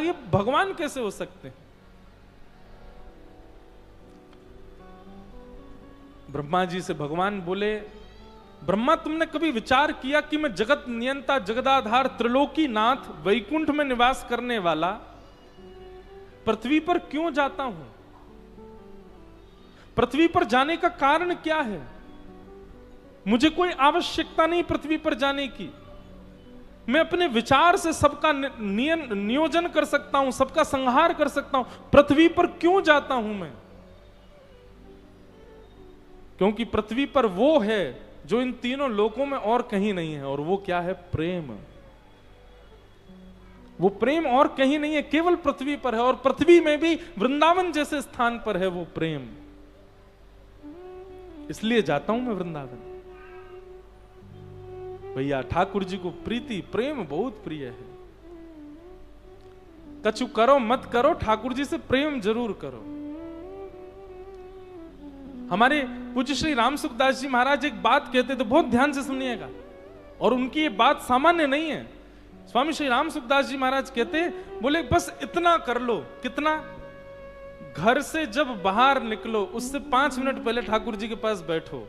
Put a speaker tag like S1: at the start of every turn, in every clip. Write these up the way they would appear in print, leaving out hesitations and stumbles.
S1: ये भगवान कैसे हो सकते हैं? ब्रह्मा जी से भगवान बोले, ब्रह्मा तुमने कभी विचार किया कि मैं जगत नियंता, जगदाधार, त्रिलोकी नाथ, वैकुंठ में निवास करने वाला पृथ्वी पर क्यों जाता हूं? पृथ्वी पर जाने का कारण क्या है? मुझे कोई आवश्यकता नहीं पृथ्वी पर जाने की। मैं अपने विचार से सबका नियोजन कर सकता हूं, सबका संहार कर सकता हूं। पृथ्वी पर क्यों जाता हूं मैं? क्योंकि पृथ्वी पर वो है जो इन तीनों लोकों में और कहीं नहीं है, और वो क्या है? प्रेम। वो प्रेम और कहीं नहीं है, केवल पृथ्वी पर है, और पृथ्वी में भी वृंदावन जैसे स्थान पर है वो प्रेम। इसलिए जाता हूं मैं वृंदावन। भैया ठाकुर जी को प्रीति प्रेम बहुत प्रिय है। कछु करो मत करो, ठाकुर जी से प्रेम जरूर करो। हमारे पूज्य श्री राम सुखदास जी महाराज एक बात कहते थे, बहुत ध्यान से सुनिएगा, और उनकी ये बात सामान्य नहीं है। स्वामी श्री राम सुखदास जी महाराज कहते, बोले बस इतना कर लो। कितना? घर से जब बाहर निकलो उससे 5 मिनट पहले ठाकुर जी के पास बैठो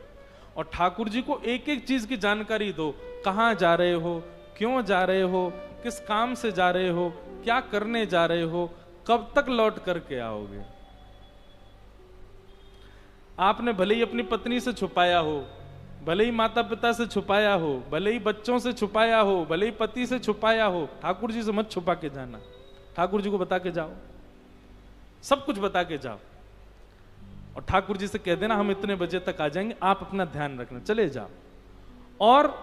S1: और ठाकुर जी को एक एक चीज की जानकारी दो। कहां जा रहे हो, क्यों जा रहे हो, किस काम से जा रहे हो, क्या करने जा रहे हो, कब तक लौट करके आओगे। आपने भले ही अपनी पत्नी से छुपाया हो, भले ही माता पिता से छुपाया हो, भले ही बच्चों से छुपाया हो, भले ही पति से छुपाया हो, ठाकुर जी से मत छुपा के जाना। ठाकुर जी को बता के जाओ, सब कुछ बता के जाओ, और ठाकुर जी से कह देना हम इतने बजे तक आ जाएंगे, आप अपना ध्यान रखना, चले जाओ। और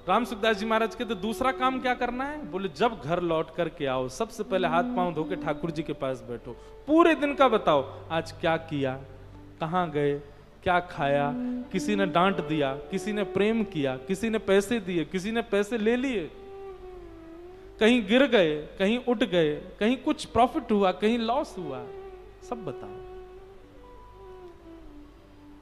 S1: राम सुखदास जी महाराज कहते दूसरा काम क्या करना है? बोले जब घर लौट करके आओ सबसे पहले हाथ पांव धो के ठाकुर जी के पास बैठो, पूरे दिन का बताओ, आज क्या किया, कहां गए, क्या खाया, किसी ने डांट दिया, किसी ने प्रेम किया, किसी ने पैसे दिए, किसी ने पैसे ले लिए, कहीं गिर गए, कहीं उठ गए, कहीं कुछ प्रॉफिट हुआ, कहीं लॉस हुआ, सब बताओ।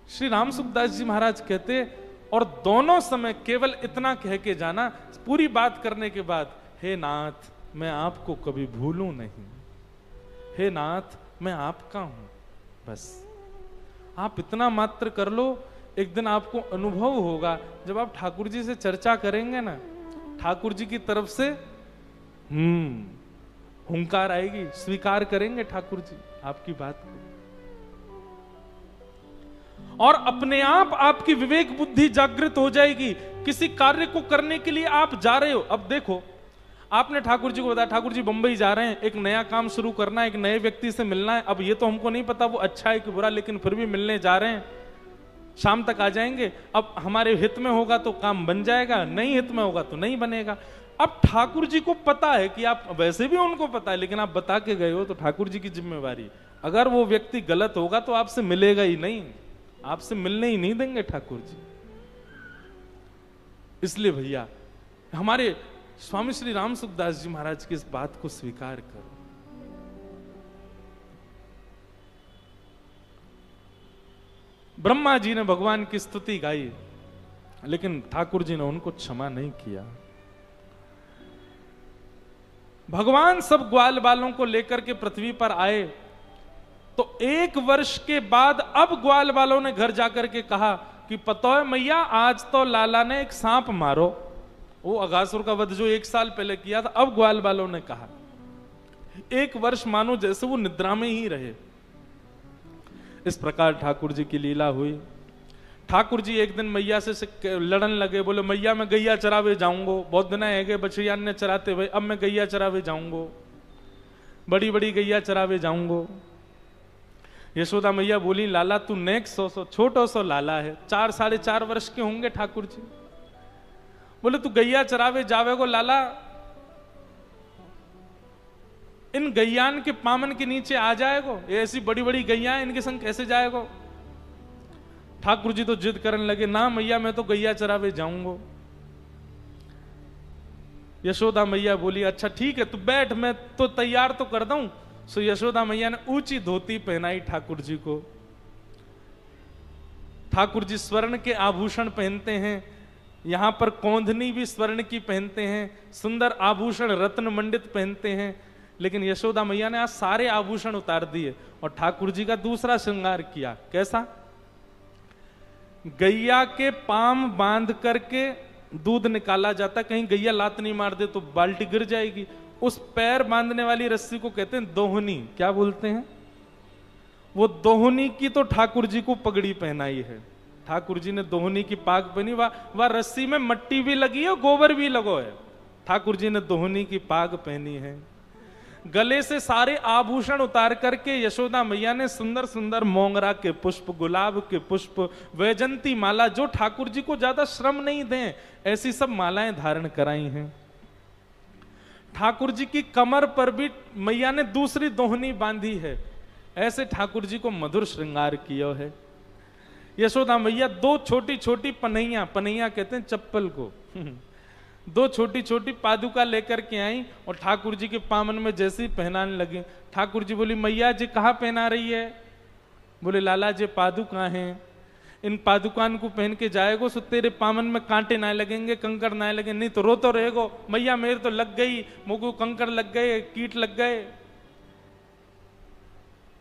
S1: श्री राम सुखदास जी महाराज कहते, और दोनों समय केवल इतना कह के जाना, पूरी बात करने के बाद, हे नाथ मैं आपको कभी भूलूं नहीं, हे नाथ मैं आपका हूं। बस आप इतना मात्र कर लो, एक दिन आपको अनुभव होगा, जब आप ठाकुर जी से चर्चा करेंगे ना, ठाकुर जी की तरफ से हुंकार आएगी, स्वीकार करेंगे ठाकुर जी आपकी बात को, और अपने आप आपकी विवेक बुद्धि जागृत हो जाएगी। किसी कार्य को करने के लिए आप जा रहे हो, अब देखो आपने ठाकुर जी को बताया, ठाकुर जी बंबई जा रहे हैं, एक नया काम शुरू करना है, एक नए व्यक्ति से मिलना है। अब ये तो हमको नहीं पता वो अच्छा है कि बुरा, लेकिन फिर भी मिलने जा रहे हैं, शाम तक आ जाएंगे। अब हमारे हित में होगा तो काम बन जाएगा, नहीं हित में होगा तो नहीं बनेगा। अब ठाकुर जी को पता है कि आप, वैसे भी उनको पता है, लेकिन आप बता के गए हो तो ठाकुर जी की जिम्मेवारी। अगर वो व्यक्ति गलत होगा तो आपसे मिलेगा ही नहीं, आपसे मिलने ही नहीं देंगे ठाकुर जी। इसलिए भैया हमारे स्वामी श्री राम सुखदास जी महाराज की इस बात को स्वीकार करो। ब्रह्मा जी ने भगवान की स्तुति गाई, लेकिन ठाकुर जी ने उनको क्षमा नहीं किया। भगवान सब ग्वाल बालों को लेकर के पृथ्वी पर आए तो 1 वर्ष के बाद अब ग्वाल बालों ने घर जाकर के कहा कि पतो है मैया, आज तो लाला ने एक सांप मारो। वो अगासुर का वध जो 1 साल पहले किया था, अब ग्वाल बालों ने कहा। 1 वर्ष मानो जैसे वो निद्रा में ही रहे। इस प्रकार ठाकुर जी की लीला हुई। ठाकुर जी एक दिन मैया से लड़न लगे, बोले मैया मैं गैया चरावे जाऊंगो, बहुत दिन है गए बछड़िया ने चराते हुए, अब मैं गैया चरावे जाऊंगो, बड़ी बड़ी गैया चरावे जाऊंगो। यशोदा मैया बोली लाला तू नेक सो छोटो सो लाला है, 4 साढ़े 4 वर्ष के होंगे ठाकुर जी। बोले तू गैया चरावे जावेगो लाला, इन गैयान के पामन के नीचे आ जाएगो, ये ऐसी बड़ी बड़ी गैया इनके संग कैसे जाएगो। ठाकुर जी तो जिद करने लगे, ना मैया मैं तो गैया चरावे जाऊंगो। यशोदा मैया बोली अच्छा ठीक है तू बैठ, मैं तो तैयार तो कर दूं। सो यशोदा मैया ने ऊंची धोती पहनाई ठाकुर जी को। ठाकुर जी स्वर्ण के आभूषण पहनते हैं, यहां पर कौंधनी भी स्वर्ण की पहनते हैं, सुंदर आभूषण रत्न मंडित पहनते हैं। लेकिन यशोदा मैया ने आज सारे आभूषण उतार दिए और ठाकुर जी का दूसरा श्रृंगार किया। कैसा? गैया के पाम बांध करके दूध निकाला जाता, कहीं गैया लात नहीं मार दे तो बाल्टी गिर जाएगी। उस पैर बांधने वाली रस्सी को कहते हैं दोहनी। क्या बोलते हैं? वो दोहनी की तो ठाकुर जी को पगड़ी पहनाई है। ठाकुर जी ने दोहनी की पाग पहनी, वह रस्सी में मट्टी भी लगी है, गोबर भी लगो है। ठाकुर जी ने दोहनी की पाग पहनी है। गले से सारे आभूषण उतार करके यशोदा मैया ने सुंदर सुंदर मोंगरा के पुष्प, गुलाब के पुष्प, वैजंती माला, जो ठाकुर जी को ज्यादा श्रम नहीं दें ऐसी सब मालाएं धारण कराई हैं। ठाकुर जी की कमर पर भी मैया ने दूसरी दोहनी बांधी है। ऐसे ठाकुर जी को मधुर श्रृंगार किया है। यशोदा मैया दो छोटी छोटी पनैया, पनैया कहते हैं चप्पल को, दो छोटी छोटी पादुका लेकर के आई और ठाकुर जी के पामन में जैसे ही पहनाने लगे। ठाकुर जी बोली, मैया जी कहाँ पहना रही है? बोले, लाला जी पादुका हैं, इन पादुकान को पहन के जाएगो सो तेरे पामन में कांटे ना लगेंगे, कंकड़ ना लगे, नहीं तो रोतो रहेगो। मैया मेरे तो लग गई, मुझको कंकड़ लग गए, कीट लग गए।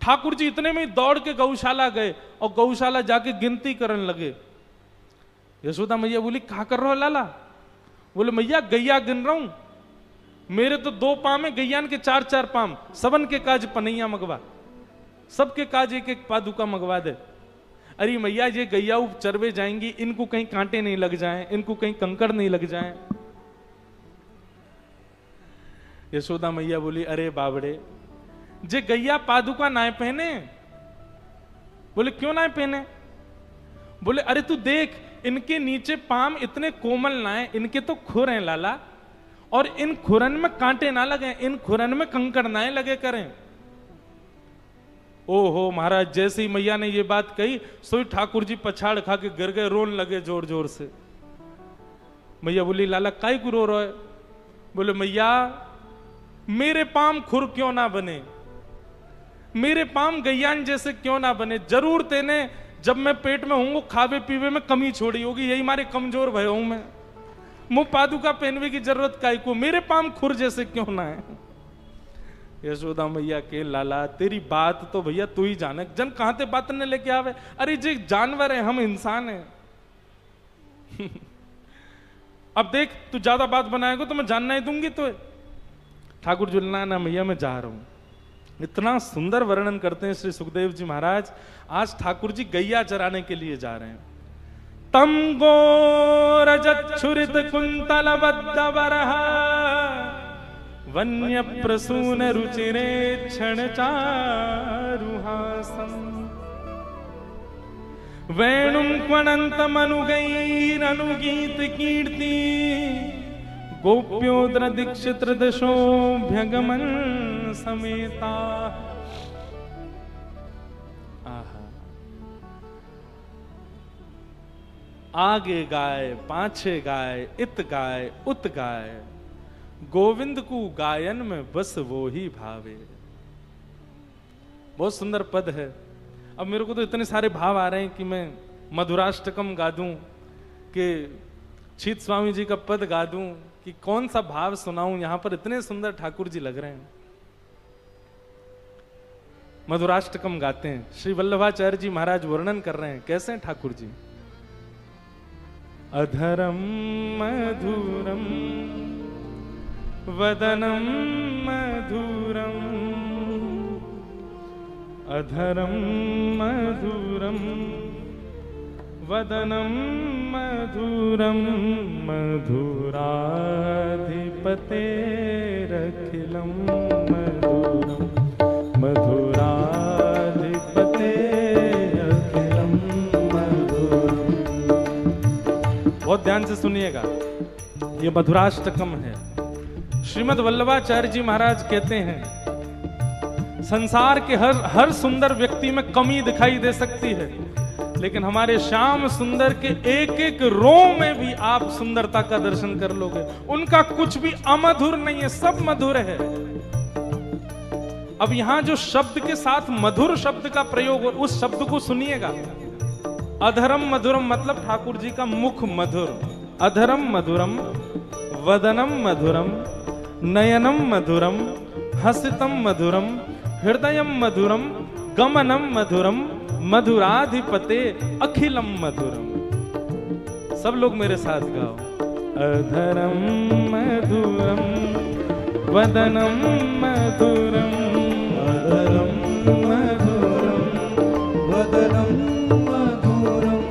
S1: ठाकुर जी इतने में दौड़ के गौशाला गए और गौशाला जाके गिनती करने लगे। यशोदा मैया बोली, कहा कर रहे हो लाला? बोले, मैया गैया गिन रहा हूं, मेरे तो 2 पाम है, गैयान के 4-4 पाम, सबन के काज पनैया मंगवा, सबके काज एक एक पादुका मंगवा दे। अरे मैया ये गैया चरवे जाएंगी, इनको कहीं कांटे नहीं लग जाएं, इनको कहीं कंकड़ नहीं लग जाएं। यशोदा मैया बोली, अरे बाबड़े, जे गैया पादुका ना पहने। बोले, क्यों ना पहने? बोले, अरे तू देख, इनके नीचे पाम इतने कोमल ना है, इनके तो खुर हैं लाला, और इन खुरन में कांटे ना लगे, इन खुरन में कंकड़ ना लगे करें। ओहो महाराज, जैसे ही मैया ने ये बात कही सोई ठाकुर जी पछाड़ खा के गिर गए, रोन लगे जोर जोर से। मैया बोली, लाला काहे को रो रहे? बोले, मैया मेरे पाम खुर क्यों ना बने, मेरे पाम गैयान जैसे क्यों ना बने? जरूर तेने जब मैं पेट में हूँ खावे पीवे में कमी छोड़ी होगी, यही मारे कमजोर भय हूं मैं, मुंह पादुका पहनवे की जरूरत काहे को, मेरे पाम खुर जैसे क्यों ना है? यशोदा मैया के, लाला तेरी बात तो भैया तू ही जाने, जन कहां ते बात ने लेके आवे। अरे जे जानवर है, हम इंसान है। अब देख, तू ज्यादा बात बनाएगा तो मैं जानना ही दूंगी तो। ठाकुर जी, ना मैया मैं जा रहा हूं। इतना सुंदर वर्णन करते हैं श्री सुखदेव जी महाराज। आज ठाकुर जी गैया चराने के लिए जा रहे हैं। तम गोरजच्छुरित कुंतल बद्ध बरह वन्य प्रसून रुचिरे क्षण चारुहासम वेणुम क्वणंत मनुगैरनुगीत कीर्ति गोप्योद्र दीक्षित दशोभ्यगमन समेता। आगे गाय, पाछे गाय, इत गाय, उत गाय, गोविंद को गायन में बस वो ही भावे। बहुत सुंदर पद है। अब मेरे को तो इतने सारे भाव आ रहे हैं कि मैं मधुराष्टकम गा दूं, कि छीत स्वामी जी का पद गा दूं, कि कौन सा भाव सुनाऊं। यहां पर इतने सुंदर ठाकुर जी लग रहे हैं। मधुराष्टकम गाते हैं। श्री वल्लभाचार्य जी महाराज वर्णन कर रहे हैं कैसे हैं ठाकुर जी। अधरम मधुरम वदनम मधुरम, अधरम मधुरम वदनम मधुरम, मधुराधिपतेरखिलम मधुरम, मधुराधिपतेरखिलम मधुरम। बहुत ध्यान से सुनिएगा, ये मधुराष्टकम है। श्रीमद् वल्लभाचार्य जी महाराज कहते हैं, संसार के हर सुंदर व्यक्ति में कमी दिखाई दे सकती है, लेकिन हमारे श्याम सुंदर के एक एक रोम में भी आप सुंदरता का दर्शन कर लोगे। उनका कुछ भी अमधुर नहीं है, सब मधुर है। अब यहां जो शब्द के साथ मधुर शब्द का प्रयोग हो, उस शब्द को सुनिएगा। अधरम मधुरम मतलब ठाकुर जी का मुख मधुर, अधरम मधुरम, वदनम मधुरम, नयनम मधुरम, हसितं मधुरम हृदयं मधुरम गमनं मधुरम मधुराधिपते अखिलम मधुरम। सब लोग मेरे साथ गाओ। अधरम मधुरम वदनम मधुरम अधरम मधुरम वदनम मधुरम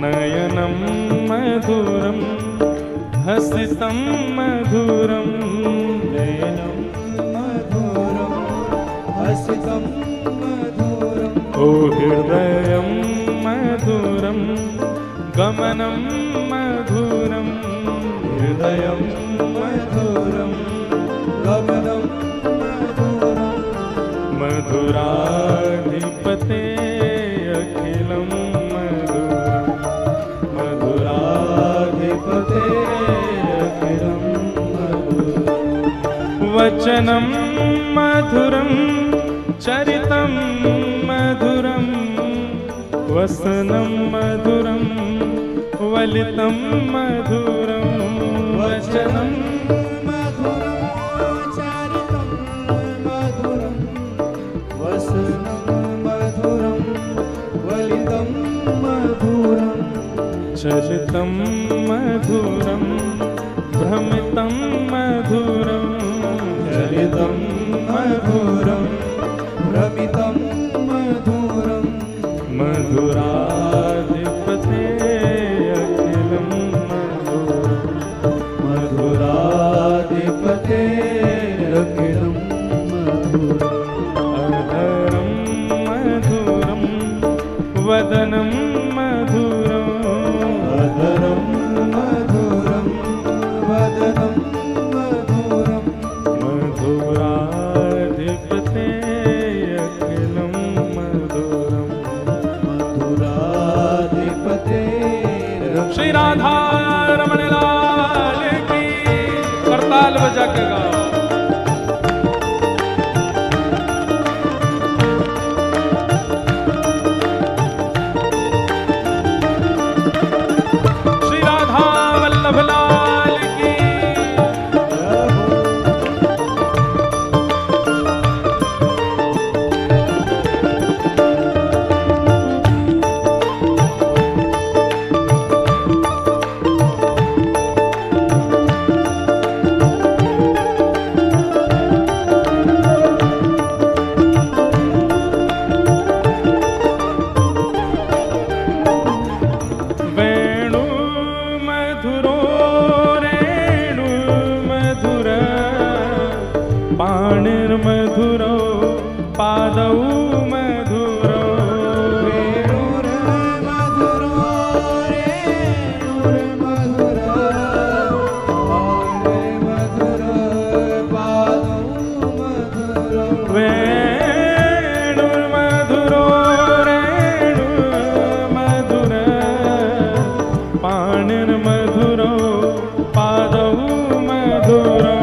S1: नयनम मधुरम हसितं मधुरम नयनम मधुरम हसितं मधुरम ओ हृदयं मधुरम गमनं मधुरम हृदयं मधुरम गमनं मधुरम मधुराधिपते अखिलं मधुरम मधुराधिपते अखिलं मधुरम वचनं मधुरं चरितं मधुरं वसनं मधुरं वलितं मधुरं वचनं मधुरं चरितं मधुरं वसनं मधुरं वलितं मधुरं चरितं मधुरं भ्रमितं मधुरं चरितं मधुरं भ्रमितं मधुरं मधुराधिपते अखिलं मधुरं मधुराधिपते अखिलं मधुरम् अधरं मधुरं वदनं मधुरं अधरं मधुरं वदनं मधुरं मधुराधिपते अखिलं मधुरं मधुराधिपते। श्री राधा रमण लाल की करताल बजा के गाओ। श्री राधा वल्लभ लाल की वेणु मधुरो रेणु मधुर पाणिर्मधुरो पादौ मधुरो वेणु मधुरो रेणु मधुर पाणिर्मधुरो पादौ मधुरो वेणु मधुरो रेणु मधुर पाणिर्मधुरो पादौ मधुरो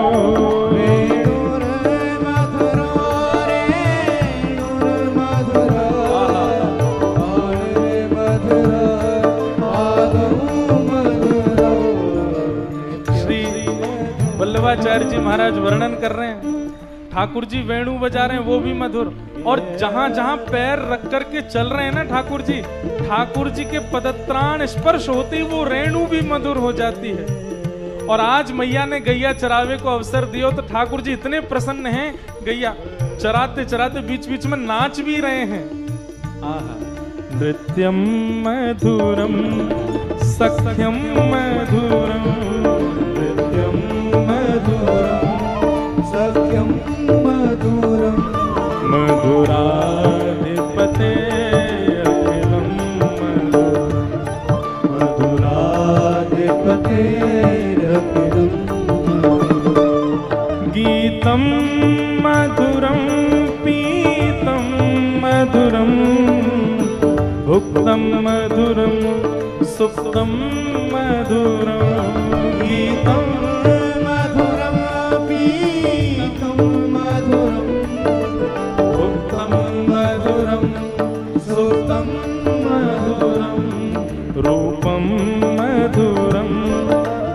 S1: वेणुर्मधुरो रेणुर्मधुरो पाणिर्मधुरो पादौ मधुरो। श्री वल्लभाचार्य जी महाराज वर्णन कर रहे हैं, ठाकुर जी वेणु बजा रहे हैं वो भी मधुर, और जहां जहां पैर रख करके चल रहे हैं ना ठाकुर जी के पदत्राण स्पर्श होते ही वो रेणु भी मधुर हो जाती है। और आज मैया ने गैया चरावे को अवसर दियो तो ठाकुर जी इतने प्रसन्न हैं, गैया चराते चराते बीच बीच में नाच भी रहे हैं। आहा नृत्यम मधुरम सख्यम मधुरम नृत्यम मधुरम सख्यम मधुरम मधुराधिपते अखिलं मधुरं मधुराधिपते अखिलं मधुरं गीतं मधुरं पीतं मधुरं भुक्तं मधुरं सुप्तं मधुरं गीतं मधुरं पीतं मधुरं भुक्तं मधुरं सुप्तं मधुरं रूपं मधुरं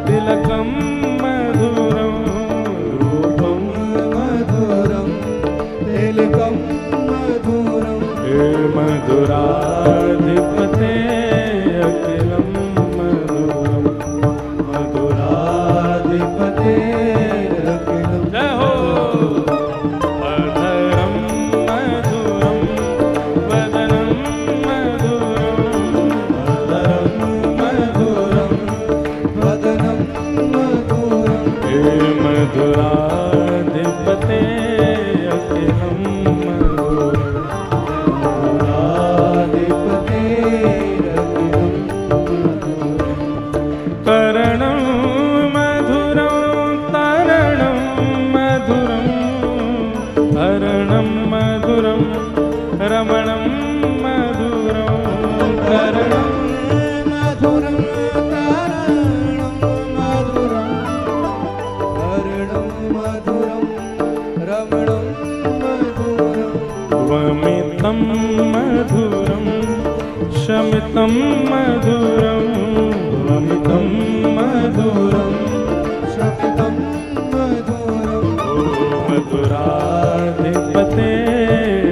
S1: तिलकं मधुरं रूपं मधुरं
S2: फलितं मधुरम्
S1: हे मधुराधिपते अखिलं मधुरम्
S2: मधुराधिपते अखिलं
S1: जय हो अधरं मधुरं वदनं मधुरम्
S2: अधरं मधुरं वदनं मधुरम्
S1: हे मधुराधिपते अखिलं मधुरम्
S2: मधुराधिपते अखिलं मधुरम्
S1: करणं मधुरं तरणं मधुरं हरणं मधुरं रमणं मधुरं
S2: करणं मधुरं तारणं मधुरं हरणं मधुरं रमणं मधुरं
S1: वमितं मधुरं शमितं मधुरं वमितं मधुरं
S2: शमितं मधुरं
S1: मधुराधिपते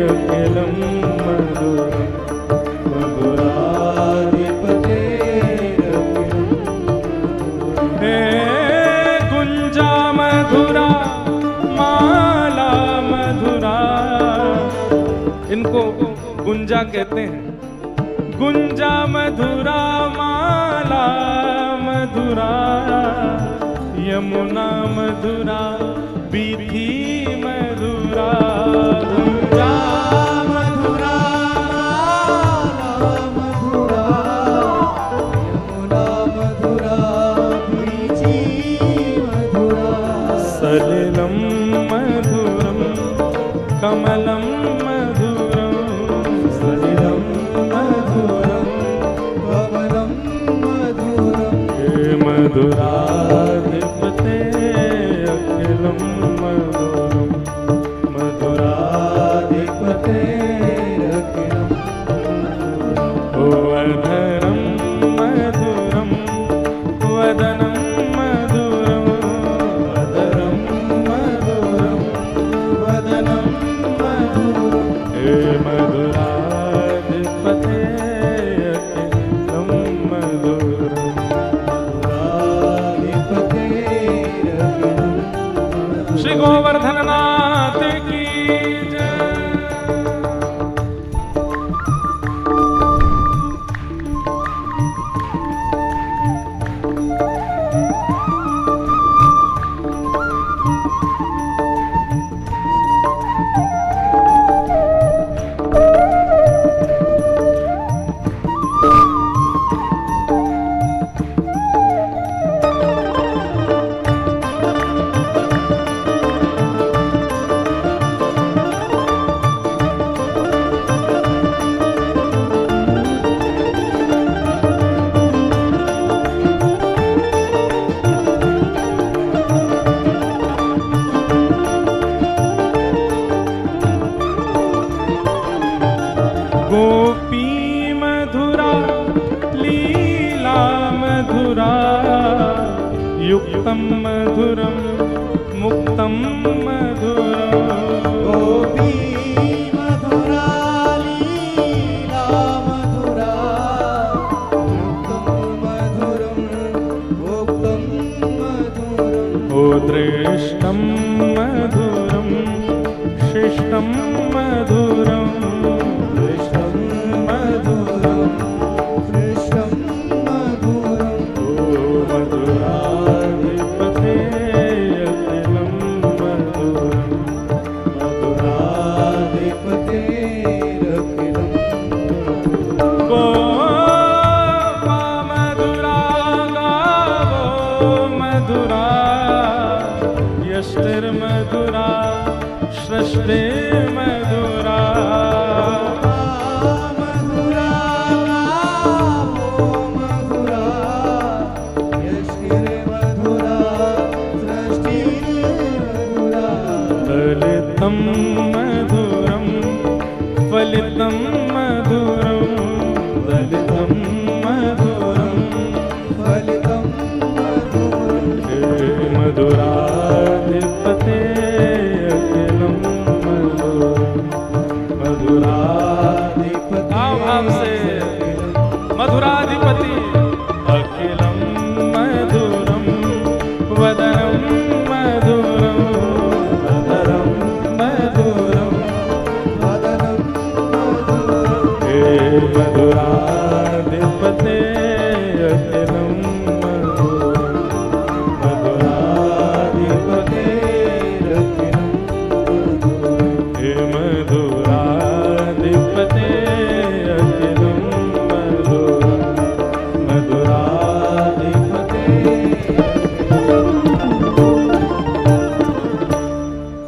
S1: अखिलं मधुरं
S2: मधुराधिपते अखिलं
S1: हे गुंजा मधुरा माला मधुरा, इनको गुंजा कहते हैं। गुंजा मधुरा माला मधुरा यमुना मधुरा बीथी मधुरा गुंजा
S2: मधुरा मधुरा यमुना मधुरा बीची मधुरा
S1: सलिलं मधुरं कमलं मधुरं
S2: सलिलं मधुरं कमलं मधुरं
S1: हे मधुराधिपते अखिलं मधुरं
S2: मधुराधिपते अखिलं
S1: ओ अधरं मधुरं वदनं मधुरं
S2: मधुरं मधुरं वदनं मधुरं
S1: हे मधुराधिपते अखिलं मधुरम्
S2: मधुराधिपते अखिलं
S1: श्री गोवर्धन नाथ की जय। गोपी मधुरा लीला मधुरा युक्तं मधुरं मुक्तं मधुरं
S2: गोपी मधुरा लीला मधुरा युक्तं मधुरं भोक्तं मधुरं
S1: ओ दृष्टं मधुरं शिष्टं मधुरं
S2: दृष्टं मधुरं दृष्टं मधुरं
S1: ओ मधुराधिपते अखिलं मधुरं
S2: मधुराधिपते अखिलं
S1: गोपा मधुरा गावो मधुरा यष्टिर्मधुरा सृष्टिर्मधुरा
S2: मधुरा गावो मधुरा यष्टिर्मधुरा सृष्टिर्मधुरा
S1: दलितं मधुरं फलितं मधुरं दलितं मधुरं
S2: फलितं मधुरं
S1: हे मधुराधिपते अखिलं मधुरम् मधुराधिपते अखिलम मधुरम,
S2: मधुराधिपते अखिलम मधुरम।
S1: हे मधुराधिपते अखिलम मधुरम,
S2: मधुराधिपते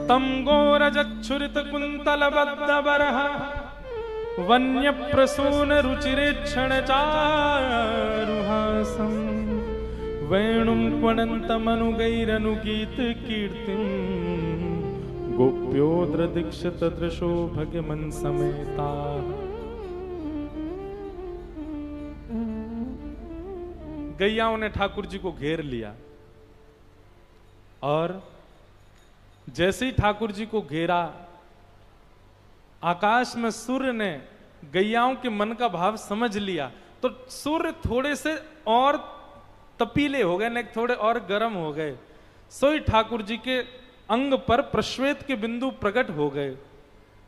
S1: तम गोरजच्छुरित कुंतल बद्धबरः वन्य प्रसून रुचिरेक्षण चारुहासम वेणुं क्वणन्तमनुगैरनुगीत कीर्तिं गोप्योद्र दीक्षित दृशो भगमन समेता। गैयाओं ने ठाकुर जी को घेर लिया और जैसे ही ठाकुर जी को घेरा, आकाश में सूर्य ने गैयाओं के मन का भाव समझ लिया, तो सूर्य थोड़े से और तपीले हो गए, न थोड़े और गर्म हो गए। सोई ठाकुर जी के अंग पर प्रश्वेत के बिंदु प्रकट हो गए।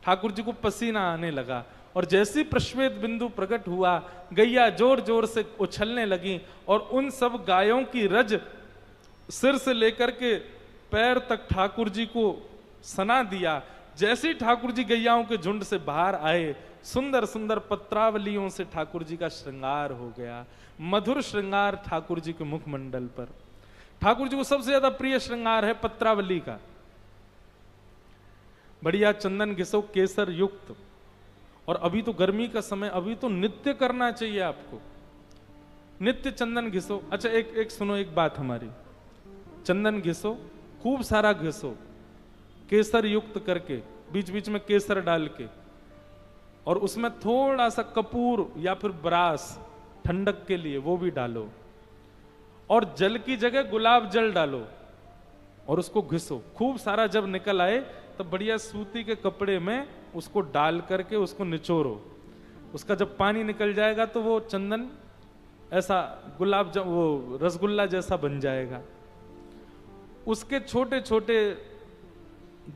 S1: ठाकुर जी को पसीना आने लगा और जैसे ही प्रश्वेत बिंदु प्रकट हुआ, गैया जोर जोर से उछलने लगी और उन सब गायों की रज सिर से लेकर के पैर तक ठाकुर जी को सना दिया। जैसे ही ठाकुर जी गैयाओं के झुंड से बाहर आए, सुंदर सुंदर पत्रावलियों से ठाकुर जी का श्रृंगार हो गया। मधुर श्रृंगार ठाकुर जी के मुखमंडल पर। ठाकुर जी को सबसे ज्यादा प्रिय श्रृंगार है पत्रावली का। बढ़िया चंदन घिसो केसर युक्त, और अभी तो गर्मी का समय, अभी तो नित्य करना चाहिए आपको, नित्य चंदन घिसो। अच्छा एक सुनो, एक बात हमारी, चंदन घिसो, खूब सारा घिसो, केसर युक्त करके, बीच बीच में केसर डाल के, और उसमें थोड़ा सा कपूर या फिर ब्रास ठंडक के लिए वो भी डालो, और जल की जगह गुलाब जल डालो और उसको घिसो खूब सारा। जब निकल आए तब बढ़िया सूती के कपड़े में उसको डाल करके उसको निचोरो। उसका जब पानी निकल जाएगा तो वो चंदन ऐसा वो रसगुल्ला जैसा बन जाएगा। उसके छोटे छोटे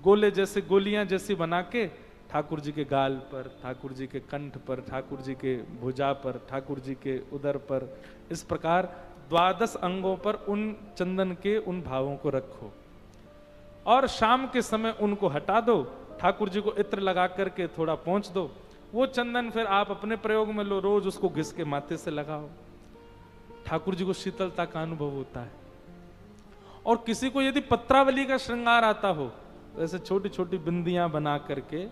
S1: गोले जैसे, गोलियां जैसी बना के ठाकुर जी के गाल पर, ठाकुर जी के कंठ पर, ठाकुर जी के भुजा पर, ठाकुर जी के उदर पर, इस प्रकार 12 अंगों पर उन चंदन के उन भावों को रखो और शाम के समय उनको हटा दो। ठाकुर जी को इत्र लगा करके थोड़ा पोंछ दो। वो चंदन फिर आप अपने प्रयोग में लो, रोज उसको घिस के माथे से लगाओ। ठाकुर जी को शीतलता का अनुभव होता है। और किसी को यदि पत्रावली का श्रृंगार आता हो, ऐसे छोटी छोटी बिंदियां बना करके,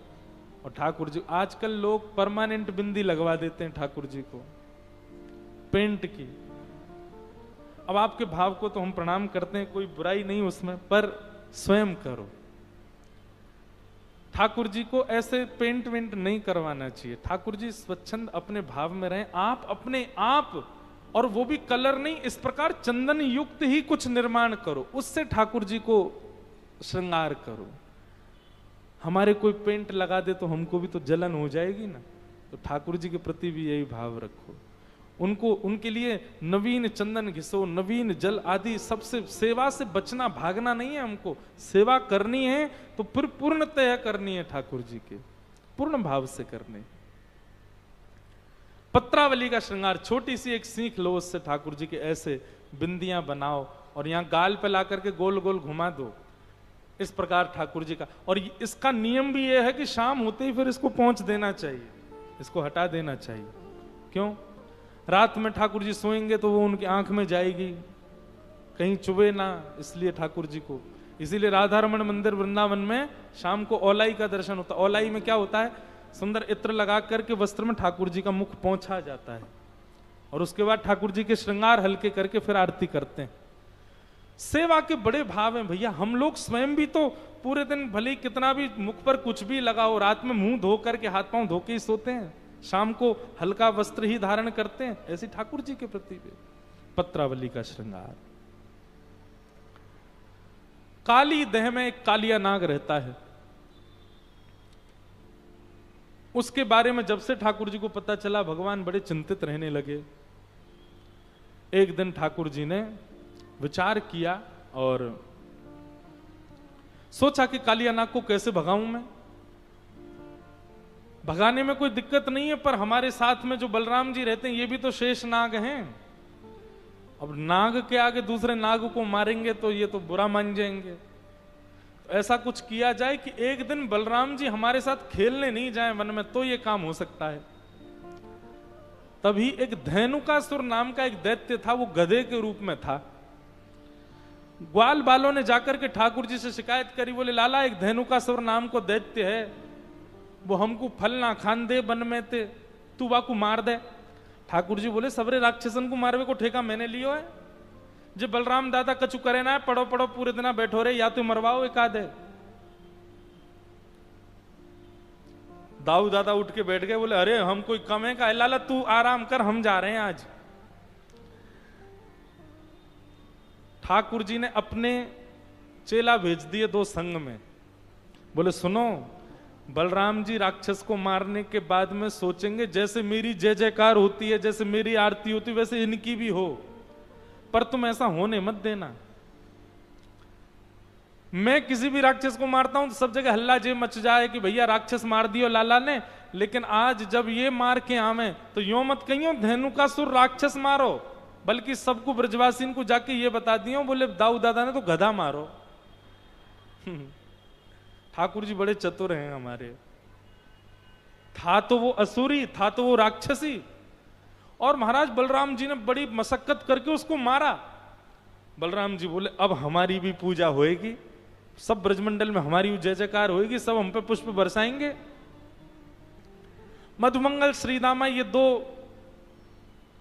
S1: और ठाकुर जी, आजकल लोग परमानेंट बिंदी लगवा देते हैं ठाकुर जी को, पेंट की। अब आपके भाव को तो हम प्रणाम करते हैं, कोई बुराई नहीं उसमें, पर स्वयं करो। ठाकुर जी को ऐसे पेंट वेंट नहीं करवाना चाहिए। ठाकुर जी स्वच्छंद अपने भाव में रहें, आप अपने आप, और वो भी कलर नहीं, इस प्रकार चंदन युक्त ही कुछ निर्माण करो, उससे ठाकुर जी को श्रृंगार करो। हमारे कोई पेंट लगा दे तो हमको भी तो जलन हो जाएगी ना। तो ठाकुर जी के प्रति भी यही भाव रखो। उनको, उनके लिए नवीन चंदन घिसो, नवीन जल आदि सबसे। सेवा से बचना, भागना नहीं है हमको, सेवा करनी है तो फिर पूर्णतः करनी है ठाकुर जी के, पूर्ण भाव से करने। पत्रावली का श्रृंगार, छोटी सी एक सीख लो उससे, ठाकुर जी के ऐसे बिंदियां बनाओ और यहां गाल पे ला करके गोल गोल घुमा दो, इस प्रकार ठाकुर जी का। और इसका नियम भी यह है कि शाम होते ही फिर इसको पहुंच देना चाहिए, इसको हटा देना चाहिए। क्यों? रात में ठाकुर जी सोएंगे तो वो उनकी आंख में जाएगी, कहीं चुभे ना, इसलिए ठाकुर जी को। इसीलिए राधा रमण मंदिर वृंदावन में शाम को औलाई का दर्शन होता है। औलाई में क्या होता है? सुंदर इत्र लगा करके वस्त्र में ठाकुर जी का मुख पहुंचा जाता है और उसके बाद ठाकुर जी के श्रृंगार हल्के करके फिर आरती करते हैं। सेवा के बड़े भाव हैं भैया। हम लोग स्वयं भी तो पूरे दिन भले ही कितना भी मुख पर कुछ भी लगाओ, रात में मुंह धो करके, हाथ पांव धो के ही सोते हैं, शाम को हल्का वस्त्र ही धारण करते हैं। ऐसे ठाकुर जी के प्रति भी पत्रावली का श्रृंगार। काली देह में एक कालिया नाग रहता है। उसके बारे में जब से ठाकुर जी को पता चला, भगवान बड़े चिंतित रहने लगे। एक दिन ठाकुर जी ने विचार किया और सोचा कि कालिया नाग को कैसे भगाऊं मैं। भगाने में कोई दिक्कत नहीं है, पर हमारे साथ में जो बलराम जी रहते हैं ये भी तो शेष नाग हैं। अब नाग के आगे दूसरे नाग को मारेंगे तो ये तो बुरा मान जाएंगे। तो ऐसा कुछ किया जाए कि एक दिन बलराम जी हमारे साथ खेलने नहीं जाए वन में, तो ये काम हो सकता है। तभी एक धेनुकासुर नाम का एक दैत्य था, वो गधे के रूप में था। ग्वाल बालों ने जाकर के ठाकुर जी से शिकायत करी, बोले लाला एक धेनुकासुर नाम को दैत्य है, वो हमको फल ना खान दे बन में ते, तू वाकू मार दे। ठाकुर जी बोले सबरे राक्षसन को मारवे को ठेका मैंने लियो है, जे बलराम दादा कछु करे ना है, पड़ो पड़ो पूरे दिन बैठो रे, या तो मरवाओ एक आधे। दाऊ दादा उठ के बैठ गए, बोले अरे हम कोई कम है का, लाला तू आराम कर, हम जा रहे हैं आज। ठाकुर जी ने अपने चेला भेज दिए दो संग में, बोले सुनो बलराम जी राक्षस को मारने के बाद में सोचेंगे जैसे मेरी जय जयकार होती है, जैसे मेरी आरती होती है, वैसे इनकी भी हो, पर तुम ऐसा होने मत देना। मैं किसी भी राक्षस को मारता हूं तो सब जगह हल्ला जे मच जाए कि भैया राक्षस मार दियो लाला ने, लेकिन आज जब ये मार के आवे तो यो मत कहियो धेनुकासुर राक्षस मारो, बल्कि सबको ब्रजवासी को जाके ये बता दियो, बोले दाऊ दादा ने तो गधा मारो। ठाकुर जी बड़े चतुर हैं हमारे। था तो वो असुरी, था तो वो राक्षसी, और महाराज बलराम जी ने बड़ी मशक्कत करके उसको मारा। बलराम जी बोले अब हमारी भी पूजा होएगी, सब ब्रजमंडल में हमारी जय जयकार होएगी, सब हम पे पुष्प बरसाएंगे। मधुमंगल श्रीदामा ये दो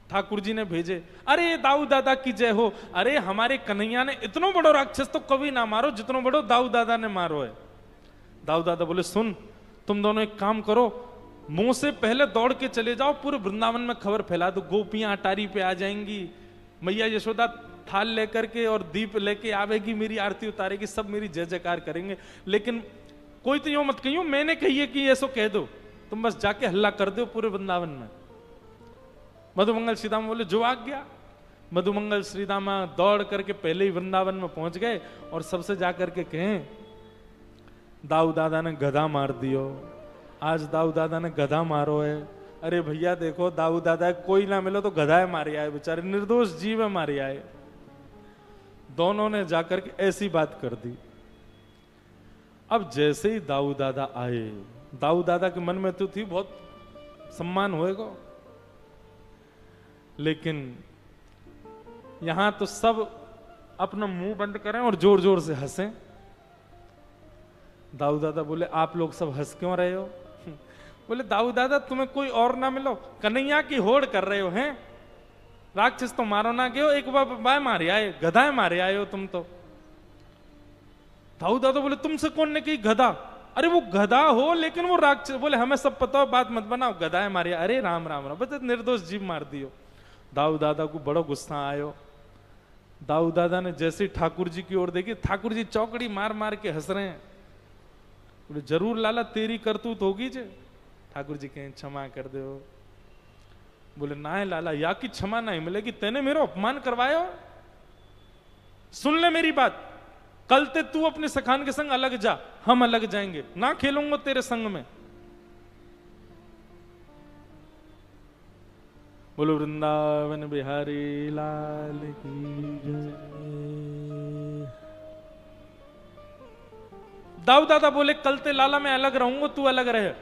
S1: ठाकुर जी ने भेजे, अरे दाऊ दादा की जय हो, अरे हमारे कन्हैया ने इतनो बड़ो राक्षस तो कभी ना मारो जितनो बड़ो दाऊ दादा ने मारो है। दाऊ दादा बोले सुन तुम दोनों एक काम करो, मुंह से पहले दौड़ के चले जाओ, पूरे वृंदावन में खबर फैला दो, गोपियां अटारी पे आ जाएंगी, मैया यशोदा थाल लेकर के और दीप लेके आवेगी, मेरी आरती उतारेगी, सब मेरी जय जयकार करेंगे, लेकिन कोई तो यूं मत कहियो मैंने कहिए कि ऐसो कह दो, तुम बस जाके हल्ला कर दो पूरे वृंदावन में। मधुमंगल श्रीदामा बोले जो आ गया। मधुमंगल श्रीदामा दौड़ करके पहले ही वृंदावन में पहुंच गए और सबसे जाकर के कहें दाऊ दादा ने गधा मार दियो, आज दाऊ दादा ने गधा मारो है। अरे भैया देखो दाऊ दादा कोई ना मिलो तो गधा मारे आए, बेचारे निर्दोष जीव है मारे आए। दोनों ने जाकर के ऐसी बात कर दी। अब जैसे ही दाऊ दादा आए, दाऊ दादा के मन में तो थी बहुत सम्मान होएगा, लेकिन यहां तो सब अपना मुंह बंद करें और जोर जोर से हंसें। दाऊ दादा बोले आप लोग सब हंस क्यों रहे हो? बोले दाऊ दादा तुम्हें कोई और ना मिलो, कन्हैया की होड़ कर रहे हो हैं, राक्षस तो मारो ना गए हो, एक बार मारे आए, गधाए मारे आए हो तुम तो। दाऊ दादा बोले तुमसे कौन ने कही गधा? अरे वो गधा हो लेकिन वो राक्षस। बोले हमें सब पता हो, बात मत बनाओ, गधाए मारे। अरे राम राम राम, बस निर्दोष जीव मार दियो। दाऊ दादा को बड़ा गुस्सा आयो। दाऊ दादा ने जैसे ठाकुर जी की ओर देखी, ठाकुर जी चौकड़ी मार मार के हंस रहे हैं। बोले जरूर लाला तेरी करतूत होगी जे। ठाकुर जी कहें क्षमा कर दो। बोले ना है लाला, या की क्षमा नहीं मिलेगी, तेने मेरा अपमान करवाया। सुन ले मेरी बात, कल ते तू अपने सखान के संग अलग जा, हम अलग जाएंगे, ना खेलूंगा तेरे संग में। बोलो वृंदावन बिहारी लाल की जय। दाऊ दादा बोले कल ते लाला मैं अलग रहूंगा, तू अलग रहे।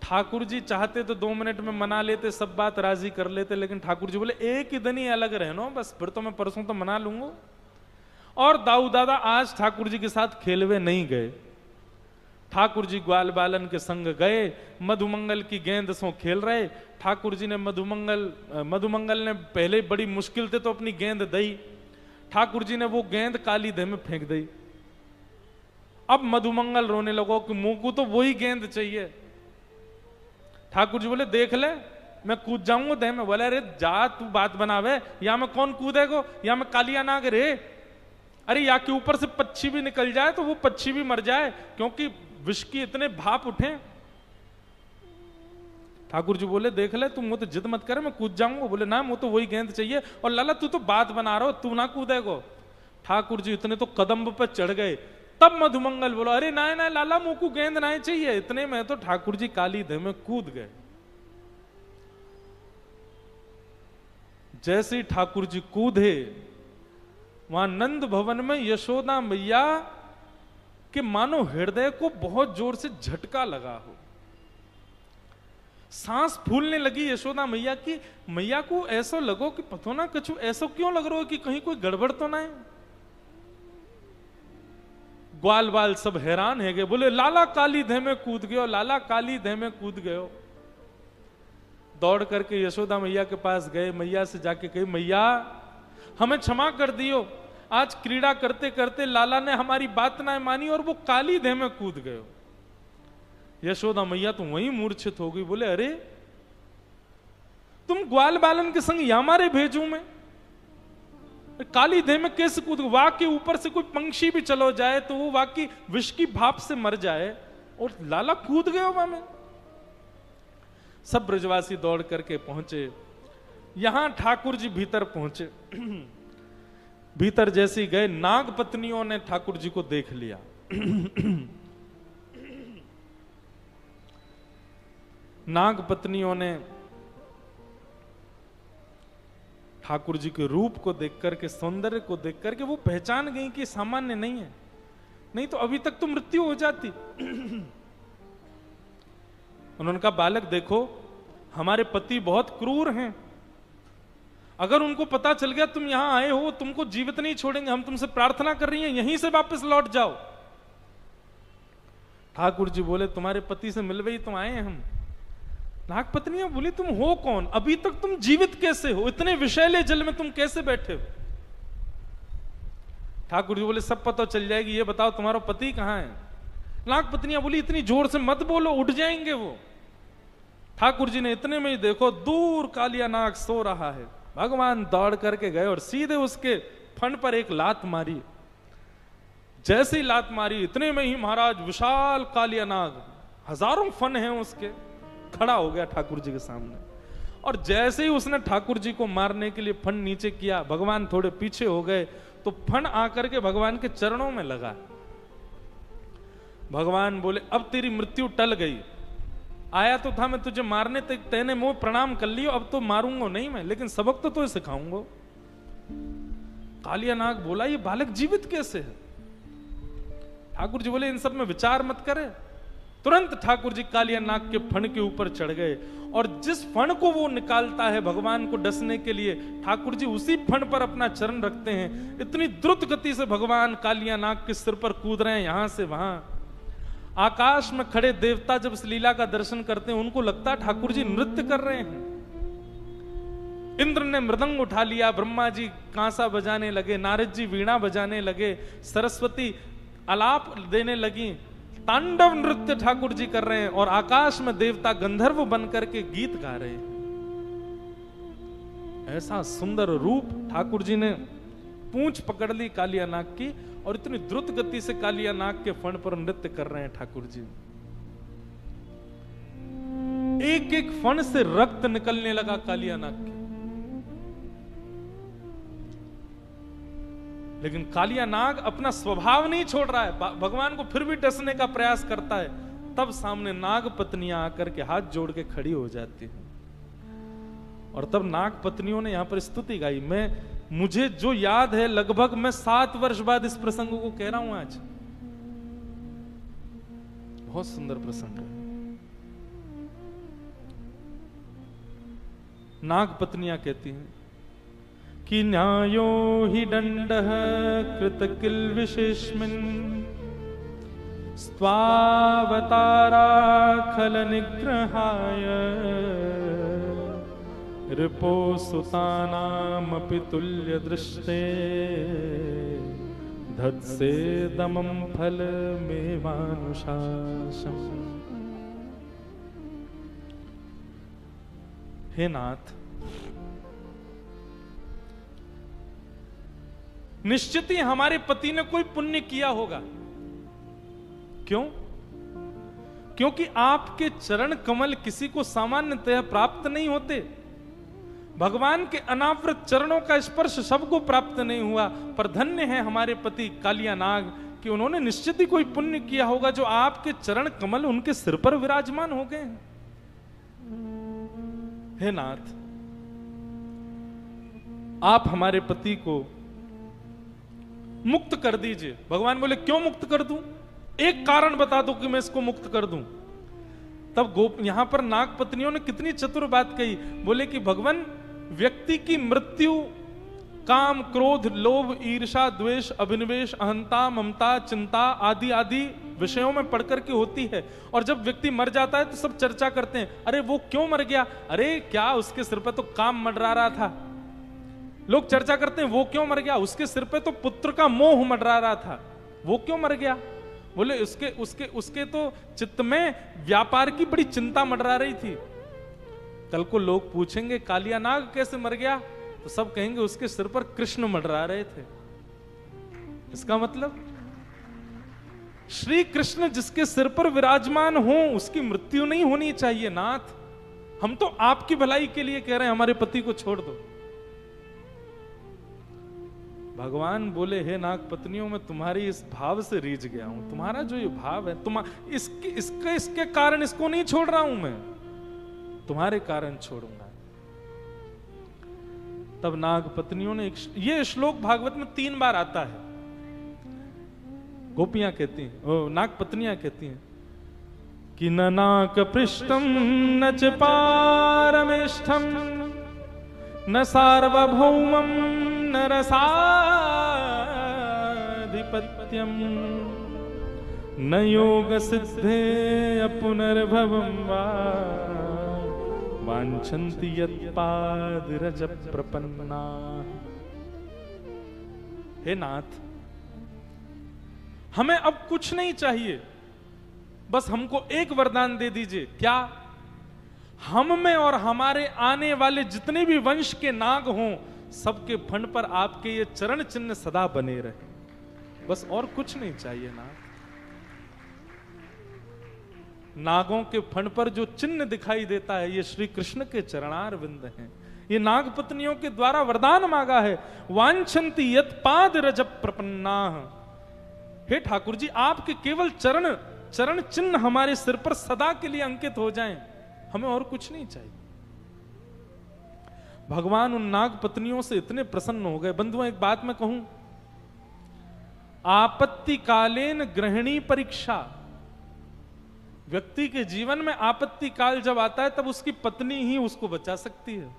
S1: ठाकुर जी चाहते तो 2 मिनट में मना लेते, सब बात राजी कर लेते, लेकिन ठाकुर जी बोले एक ही दिन ही अलग रहना, बस फिर तो मैं परसों तो मना लूंगा। और दाऊ दादा आज ठाकुर जी के साथ खेलवे नहीं गए। ठाकुर जी ग्वाल बालन के संग गए, मधुमंगल की गेंद सो खेल रहे। ठाकुर जी ने मधुमंगल ने पहले बड़ी मुश्किल से तो अपनी गेंद दी, ठाकुर जी ने वो गेंद काली दह में फेंक दी। अब मधुमंगल रोने लगो कि मुंह को तो वही गेंद चाहिए। ठाकुर जी बोले देख ले मैं कूद जाऊंगा दह में। बोले अरे जा तू बात बनावे, या मैं कौन कूदेगो, या मैं कालिया नाग रे। अरे या के ऊपर से पक्षी भी निकल जाए तो वो पक्षी भी मर जाए, क्योंकि विष की इतने भाप उठे। ठाकुर जी बोले देख ले तुम वो तो जिद मत करे, मैं कूद जाऊंगा। बोले ना वो तो वही गेंद चाहिए, और लाला तू तो बात बना रहा हो, तू ना कूदेगो। ठाकुर जी इतने तो कदम पे चढ़ गए, तब मधुमंगल बोला, अरे नाय नाय लाला मुकू गेंद नाय चाहिए। इतने में तो ठाकुर जी काली देह में कूद गए। जैसे ही ठाकुर जी कूदे, वहां नंद भवन में यशोदा मैया के मानो हृदय को बहुत जोर से झटका लगा हो। सांस फूलने लगी यशोदा मैया की। मैया को ऐसा लगो कि पतो ना कछु ऐसा क्यों लग रहा हो कि कहीं कोई गड़बड़ तो ना है। ग्वाल बाल सब हैरान है गए, बोले लाला काली देह में कूद गयो, लाला काली देह में कूद गयो। दौड़ करके यशोदा मैया के पास गए, मैया से जाके कही, मैया हमें क्षमा कर दियो, आज क्रीड़ा करते करते लाला ने हमारी बात ना मानी और वो काली देह में कूद गयो। यशोदा मैया तो वहीं मूर्छित हो गई, बोले अरे तुम ग्वाल बालन के संग या मारे भेजू में, काली देह में कैसे कूद? वाक के ऊपर से कोई पंक्षी भी चलो जाए तो वो वाक की विष की भाप से मर जाए, और लाला कूद गए वहां में। सब ब्रजवासी दौड़ करके पहुंचे। यहां ठाकुर जी भीतर पहुंचे। भीतर जैसे गए, नाग पत्नियों ने ठाकुर जी को देख लिया। नाग पत्नियों ने ठाकुर जी के रूप को देख करके, सौंदर्य को देख करके वो पहचान गई कि सामान्य नहीं है, नहीं तो अभी तक तो मृत्यु हो जाती। उन्होंने कहा, बालक देखो, हमारे पति बहुत क्रूर हैं, अगर उनको पता चल गया तुम यहां आए हो, तुमको जीवित नहीं छोड़ेंगे। हम तुमसे प्रार्थना कर रही हैं, यहीं से वापस लौट जाओ। ठाकुर जी बोले, तुम्हारे पति से मिलवे ही तो आए हैं हम। नाग पत्नियां बोली, तुम हो कौन? अभी तक तुम जीवित कैसे हो? इतने विषैले जल में तुम कैसे बैठे हो? ठाकुर जी बोले, सब पता चल जाएगी, ये बताओ तुम्हारा पति कहां है? नाग पत्नियां बोली, इतनी जोर से मत बोलो, उठ जाएंगे वो। ठाकुर जी ने इतने में ही देखो, दूर कालिया नाग सो रहा है। भगवान दौड़ करके गए और सीधे उसके फन पर एक लात मारी। जैसे ही लात मारी, इतने में ही महाराज विशाल कालिया नाग, हजारों फन हैं उसके, खड़ा हो गया ठाकुर जी के सामने। और जैसे ही उसने ठाकुर जी को मारने के लिए फन नीचे किया, भगवान थोड़े पीछे हो गए, तो फन आकर के भगवान के चरणों में लगा। भगवान बोले, अब तेरी मृत्यु टल गई। आया तो था मैं तुझे मारने, तेने मुंह प्रणाम कर लियो, अब तो मारूंगा नहीं मैं, लेकिन सबक तो तुझे सिखाऊंगा। कालिया नाग बोला, ये बालक जीवित कैसे है? ठाकुर जी बोले, इन सब में विचार मत करे। तुरंत ठाकुर जी कालिया नाग के फण के ऊपर चढ़ गए, और जिस फण को वो निकालता है भगवान को डसने के लिए, ठाकुर जी उसी फण पर अपना चरण रखते हैं। इतनी द्रुत गति से भगवान कालिया नाग के सिर पर कूद रहे हैं, यहां से वहां। आकाश में खड़े देवता जब इस लीला का दर्शन करते हैं, उनको लगता है ठाकुर जी नृत्य कर रहे हैं। इंद्र ने मृदंग उठा लिया, ब्रह्मा जी कांसा बजाने लगे, नारद जी वीणा बजाने लगे, सरस्वती आलाप देने लगी, तांडव नृत्य ठाकुर जी कर रहे हैं, और आकाश में देवता गंधर्व बन करके गीत गा रहे हैं। ऐसा सुंदर रूप ठाकुर जी ने पूंछ पकड़ ली कालिया नाग की, और इतनी द्रुत गति से कालिया नाग के फण पर नृत्य कर रहे हैं ठाकुर जी। एक एक फण से रक्त निकलने लगा कालिया नाग के। लेकिन कालिया नाग अपना स्वभाव नहीं छोड़ रहा है, भगवान को फिर भी डसने का प्रयास करता है। तब सामने नाग पत्नियां आकर के हाथ जोड़ के खड़ी हो जाती हैं, और तब नाग पत्नियों ने यहां पर स्तुति गाई। मुझे जो याद है, लगभग मैं 7 वर्ष बाद इस प्रसंग को कह रहा हूं आज। बहुत सुंदर प्रसंग है। नाग पत्नियां कहती हैं कि न्यायो हि दंडः कृत किल विशेषमिन् स्वावतारा खल निग्रहाय रिपो सुतानामपि तुल्य दृष्टे धत्से दमं फलमेवानुशासम्। हे नाथ, निश्चित ही हमारे पति ने कोई पुण्य किया होगा। क्यों? क्योंकि आपके चरण कमल किसी को सामान्यतः प्राप्त नहीं होते। भगवान के अनावृत चरणों का स्पर्श सबको प्राप्त नहीं हुआ, पर धन्य है हमारे पति कालिया नाग कि उन्होंने निश्चित ही कोई पुण्य किया होगा जो आपके चरण कमल उनके सिर पर विराजमान हो गए। हे नाथ, आप हमारे पति को मुक्त कर दीजिए। भगवान बोले क्यों मुक्त कर दूं? एक कारण बता दो कि मैं इसको मुक्त कर दूं। तब यहां पर नाग पत्नियों ने कितनी चतुर बात कही। बोले कि भगवान, व्यक्ति की मृत्यु काम, क्रोध, लोभ, ईर्षा, द्वेष, अभिनिवेश, अहंता, ममता, चिंता आदि आदि विषयों में पढ़कर के होती है। और जब व्यक्ति मर जाता है तो सब चर्चा करते हैं, अरे वो क्यों मर गया? अरे क्या उसके सिर पे तो काम मंडरा रहा था। लोग चर्चा करते हैं वो क्यों मर गया? उसके सिर पे तो पुत्र का मोह मंडरा रहा था, वो क्यों मर गया? बोले उसके तो चित्त में व्यापार की बड़ी चिंता मंडरा रही थी। कल को लोग पूछेंगे कालिया नाग कैसे मर गया, तो सब कहेंगे उसके सिर पर कृष्ण मंडरा रहे थे। इसका मतलब श्री कृष्ण जिसके सिर पर विराजमान हो उसकी मृत्यु नहीं होनी चाहिए। नाथ, हम तो आपकी भलाई के लिए कह रहे हैं, हमारे पति को छोड़ दो। भगवान बोले, हे नाग पत्नियों, मैं तुम्हारी इस भाव से रीझ गया हूं। तुम्हारा जो ये भाव है, इसके कारण इसको नहीं छोड़ रहा हूं मैं, तुम्हारे कारण छोड़ूंगा। तब नाग पत्नियों ने ये श्लोक भागवत में 3 बार आता है। गोपियां कहती हैं, नाग पत्नियां कहती हैं कि न नाक पृष्ठम न च पारमेष्ठम न सार्वभौमम न रसाधिपत्यम न योग सिद्धे पुनर्भवम वा वांछन्ति यत्पादरज प्रपन्ना। हे नाथ, हमें अब कुछ नहीं चाहिए, बस हमको एक वरदान दे दीजिए। क्या? हम में और हमारे आने वाले जितने भी वंश के नाग हों, सबके फण पर आपके ये चरण चिन्ह सदा बने रहे। बस और कुछ नहीं चाहिए नाथ। नागों के फण पर जो चिन्ह दिखाई देता है, ये श्री कृष्ण के चरणार विंद हैं। ये नाग पत्नियों के द्वारा वरदान मांगा है। वांछन्ति यत्पाद रज प्रपन्ना। हे ठाकुर जी, आपके केवल चरण चिन्ह हमारे सिर पर सदा के लिए अंकित हो जाएं, हमें और कुछ नहीं चाहिए। भगवान उन नाग पत्नियों से इतने प्रसन्न हो गए। बंधुओं, एक बात मैं कहूं, आपत्ति कालेन गृहिणी परीक्षा। व्यक्ति के जीवन में आपत्ति काल जब आता है तब उसकी पत्नी ही उसको बचा सकती है।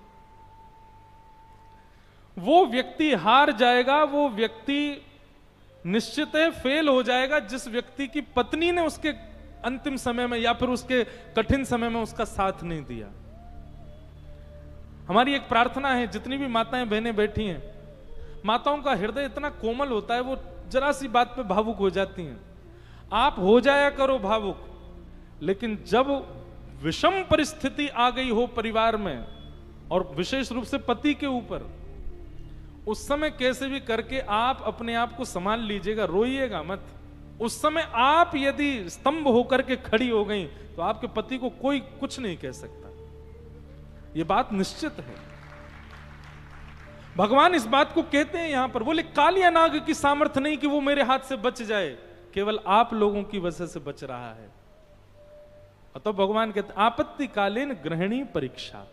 S1: वो व्यक्ति हार जाएगा, वो व्यक्ति निश्चित है फेल हो जाएगा जिस व्यक्ति की पत्नी ने उसके अंतिम समय में या फिर उसके कठिन समय में उसका साथ नहीं दिया। हमारी एक प्रार्थना है, जितनी भी माताएं बहनें बैठी हैं, माताओं का हृदय इतना कोमल होता है, वो जरा सी बात पे भावुक हो जाती हैं। आप हो जाया करो भावुक, लेकिन जब विषम परिस्थिति आ गई हो परिवार में और विशेष रूप से पति के ऊपर, उस समय कैसे भी करके आप अपने आप को संभाल लीजिएगा, रोइएगा मत। उस समय आप यदि स्तंभ होकर के खड़ी हो गई तो आपके पति को कोई कुछ नहीं कह सकता, यह बात निश्चित है। भगवान इस बात को कहते हैं यहां पर, बोले कालिया नाग की सामर्थ्य नहीं कि वो मेरे हाथ से बच जाए, केवल आप लोगों की वजह से बच रहा है। तो भगवान कहते आपत्ति कालीन गृहिणी परीक्षा।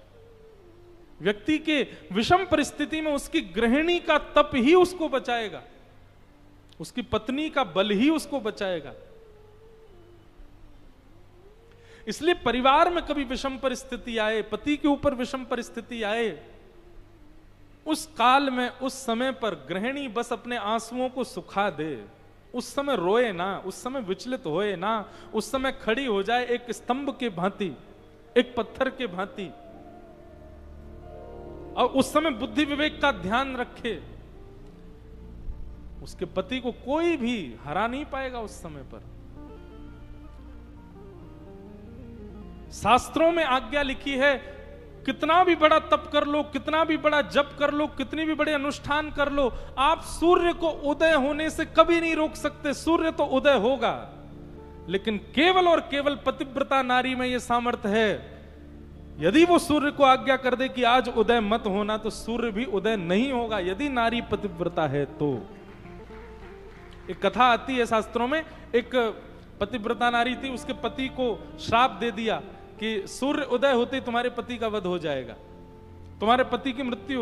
S1: व्यक्ति के विषम परिस्थिति में उसकी गृहिणी का तप ही उसको बचाएगा, उसकी पत्नी का बल ही उसको बचाएगा। इसलिए परिवार में कभी विषम परिस्थिति आए, पति के ऊपर विषम परिस्थिति आए, उस काल में उस समय पर गृहिणी बस अपने आंसुओं को सुखा दे। उस समय रोए ना, उस समय विचलित होए ना, उस समय खड़ी हो जाए एक स्तंभ के भांति, एक पत्थर के भांति, और उस समय बुद्धि विवेक का ध्यान रखे। उसके पति को कोई भी हरा नहीं पाएगा उस समय पर। शास्त्रों में आज्ञा लिखी है, कितना भी बड़ा तप कर लो, कितना भी बड़ा जप कर लो, कितनी भी बड़े अनुष्ठान कर लो, आप सूर्य को उदय होने से कभी नहीं रोक सकते। सूर्य तो उदय होगा, लेकिन केवल और केवल पतिव्रता नारी में यह सामर्थ्य है, यदि वो सूर्य को आज्ञा कर दे कि आज उदय मत होना, तो सूर्य भी उदय नहीं होगा, यदि नारी पतिव्रता है तो। एक कथा आती है शास्त्रों में, एक पतिव्रता नारी थी, उसके पति को श्राप दे दिया कि सूर्य उदय होते तुम्हारे पति का वध हो जाएगा, तुम्हारे पति की मृत्यु